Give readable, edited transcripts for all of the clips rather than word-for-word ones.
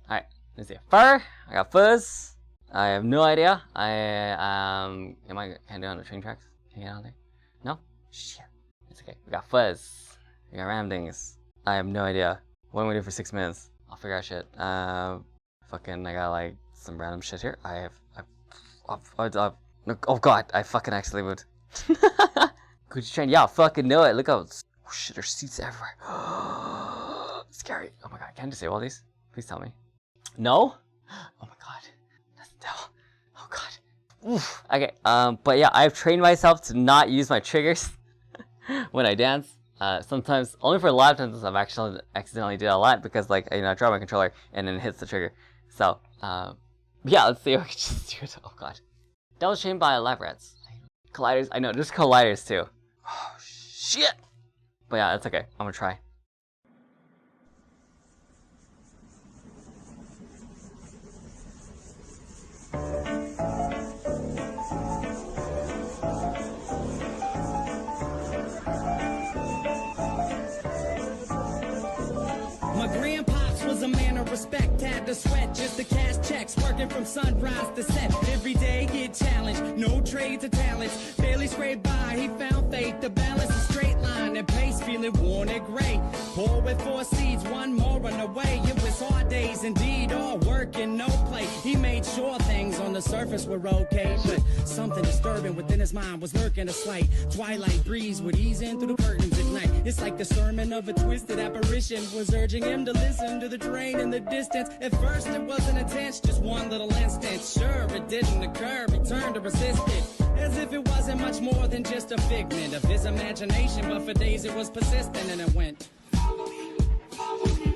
Alright, let's see. Fur. I got fuzz. I have no idea. Can I do on the train tracks? Can I get on there? No? Shit. It's okay. We got fuzz. We got ramdings. I have no idea. What am I gonna do for 6 minutes? I'll figure out shit. I got like some random shit here. Oh god, I fucking accidentally moved. Could you train? Yeah, I fucking know it. Look how, oh shit, there's seats everywhere. Scary. Oh my god, can I disable these? Please tell me. No? Oh my god. That's the devil. Oh god. Oof. Okay, but yeah, I've trained myself to not use my triggers when I dance. Sometimes, only for live dances, I've actually accidentally did a lot because, like, I drop my controller and then it hits the trigger. So, yeah, let's see if we can just do it. Oh god. Double chain by lab rats. Colliders, I know, there's colliders too. Oh shit! But yeah, that's okay. I'm gonna try. My grandpops was a man of respect, had to sweat just to cash checks, working from sunrise to set. Every day get challenged, no trade to talents, barely scraped by. He found faith to balance a straight line and pace, feeling worn and gray. Poor with 4 seeds, one more on the way. It was hard days indeed, all work and no play. He made sure things on the surface were okay, but something disturbing within his mind was lurking. A slight twilight breeze would ease in through the curtains at night. It's like the sermon of a twisted apparition was urging him to listen to the train in the distance. At first it wasn't intense, just one little instant. Sure, it didn't occur, he turned to resist it, as if it wasn't much more than just a figment of his imagination. But for days it was persistent, and it went, follow me, follow me,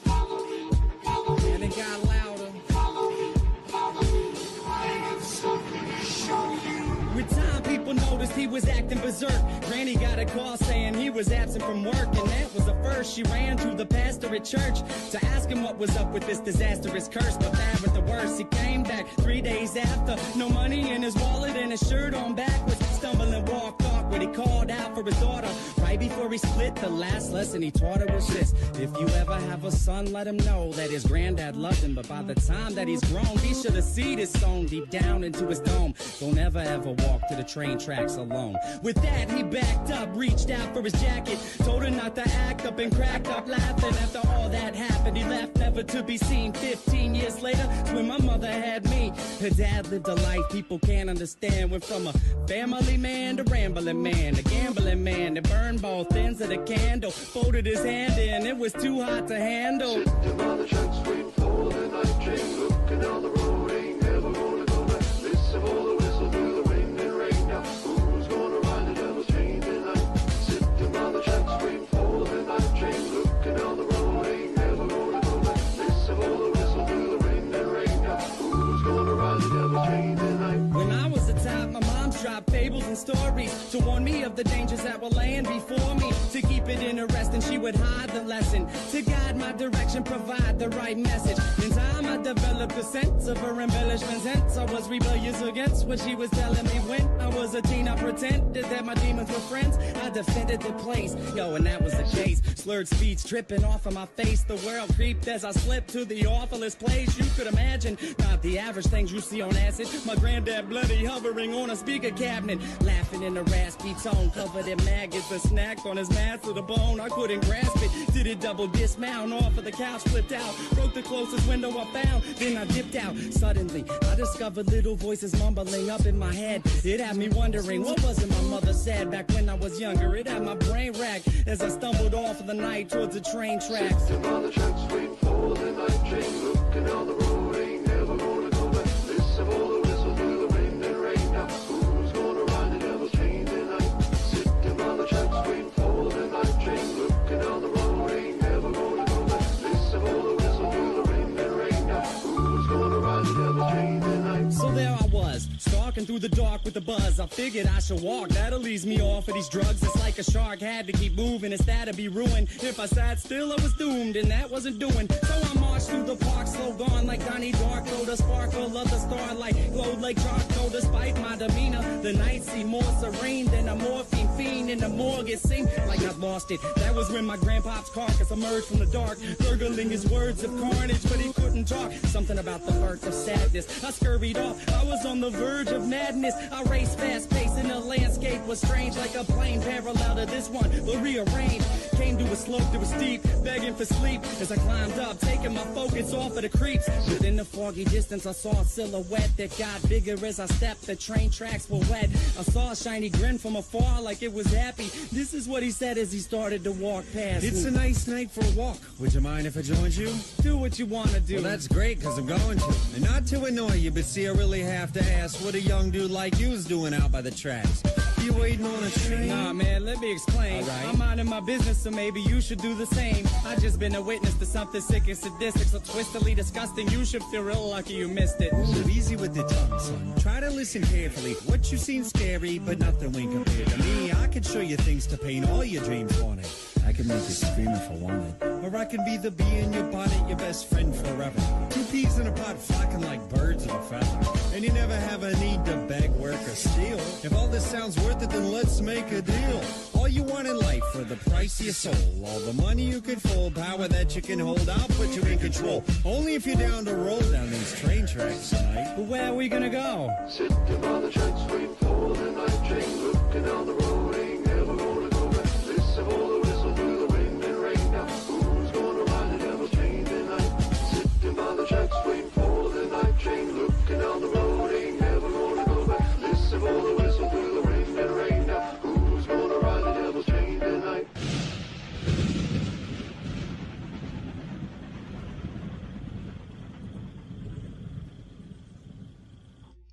follow me, follow me. And it got louder, follow me, follow me, I have something to show you. With time, people noticed he was acting berserk. Granny got a call saying he was absent from work, and that was the first. She ran to the pastor at church to ask him what was up with this disastrous curse. But that was the worst. He came back 3 days after, no money in his wallet and his shirt on backwards. Stumbling, walked awkward. He called out for his daughter right before he split. The last lesson he taught her was this: if you ever have a son, let him know that his granddad loved him. But by the time that he's grown, he should have seen this song deep down into his dome. Don't ever walk to the train tracks alone. With that, he backed up, reached out for his jacket, told her not to act up, and cracked up laughing. After all that happened, he left, never to be seen. 15 years later, it's when my mother had me. Her dad lived a life people can't understand. Went from a family man to rambling man, a gambling man that burned both ends of the candle. Folded his hand in, it was too hot to handle. Sitting on the tracks, waiting for the night train, looking down the road, ain't never gonna go back. Listen for the whistle through the wind and rain. Now who's gonna ride the devil's train tonight? Sitting on the tracks, waiting for the night train, looking down the road, ain't never gonna go back. Listen for the whistle through the wind and rain. Now who's gonna ride the devil's train tonight? When I was a child, my mom's dropped fables and stories to warn me of the dangers that were laying before me. To keep it interesting, she would hide the lesson, to guide my direction, provide the right message. In time, I developed a sense of her embellishments. Hence, I was rebellious against what she was telling me. When I was a teen, I pretended that my demons were friends. I defended the place, yo, and that was the case. Slurred speech dripping off of my face. The world creeped as I slipped to the awfulest place you could imagine. Not the average things you see on acid. My granddad bloody hovering on a speaker cabinet, laughing in a raspy tone, covered in maggots. A snack on his mask to the bone, I couldn't grasp it. Did it double dismount off of the couch, flipped out, broke the closest window I found, then I dipped out. Suddenly, I discovered little voices mumbling up in my head. It had me wondering, what was it my mother said back when I was younger? It had my brain racked as I stumbled off of the night towards the train tracks. Sitting on the tracks, waiting for the night train, looking down the road, ain't never gonna go back. Listen for the whistle through the wind and rain. Now who's gonna ride the devil's train tonight? Sitting on the tracks, waiting for the night train, looking down the road, ain't never gonna go back. Listen for the whistle through the wind and rain. Now who's gonna ride the devil's train tonight? So there I was, stalking through the dark with the buzz. I figured I should walk, that'll ease me off of these drugs. It's like a shark, had to keep moving, it's that'd be ruined. If I sat still, I was doomed, and that wasn't doing. So I marched march through the park, slow gone like Donnie Darko. The sparkle of the starlight glowed like charcoal. Despite my demeanor, the night seemed more serene than a morphine fiend in the morgue. It seemed like I'd lost it. That was when my grandpa's carcass emerged from the dark, gurgling his words of carnage, but he couldn't talk. Something about the birth of sadness. I scurried off. I was on the verge of madness. I raced fast paced and the landscape was strange, like a plane parallel to this one, but rearranged. Came to a slope that was steep, begging for sleep as I climbed up, taking my focus off of the creeps. Within the foggy distance, I saw a silhouette that got bigger as I stepped. The train tracks were wet. I saw a shiny grin from afar, like it was happy. This is what he said as he started to walk past. It's a nice night for a walk. Would you mind if I joined you? Do what you want to do. Well, that's great, because I'm going to. And not to annoy you, but see, I really have to ask what a young dude like you is doing out by the tracks. You waiting on a train? Nah, man, let me explain. All right. I'm minding my business, so maybe you should do the same. I just been a witness to something sick and sadistic, so twistedly disgusting. You should feel real lucky you missed it. Ooh, easy with the tongue, son. Try to listen carefully. What you seen scary, but nothing when compared to me. I could show you things to paint all your dreams wanted. I can make you scream if I wanted. Or I can be the bee in your bonnet, your best friend forever. Two peas in a pot flocking like birds of a feather. And you never have a need to beg, work, or steal. If all this sounds worth it, then let's make a deal. All you want in life for the price of your soul. All the money you could fold, power that you can hold, I'll put you in control. Only if you're down to roll down these train tracks tonight. But where are we gonna go? Sitting on the tracks, waiting for the night train, looking down the road, ain't never gonna go back. Listen for the whistle through the wind and rain. Now, who's gonna ride the devil's train tonight? Sitting by the tracks, waiting for the night train, looking down the road, ain't never gonna go back. Listen for the whistle through the wind and rain. Now, who's gonna ride the devil's train tonight?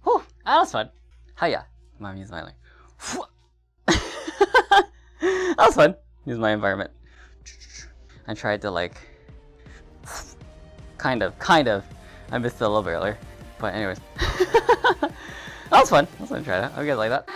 Whew, that was fun. Hiya. Mommy's smiling. That was fun. Use my environment. I tried to like, kind of. I missed it a little bit earlier, but anyways, that was fun. I was gonna try that. I hope you guys like that.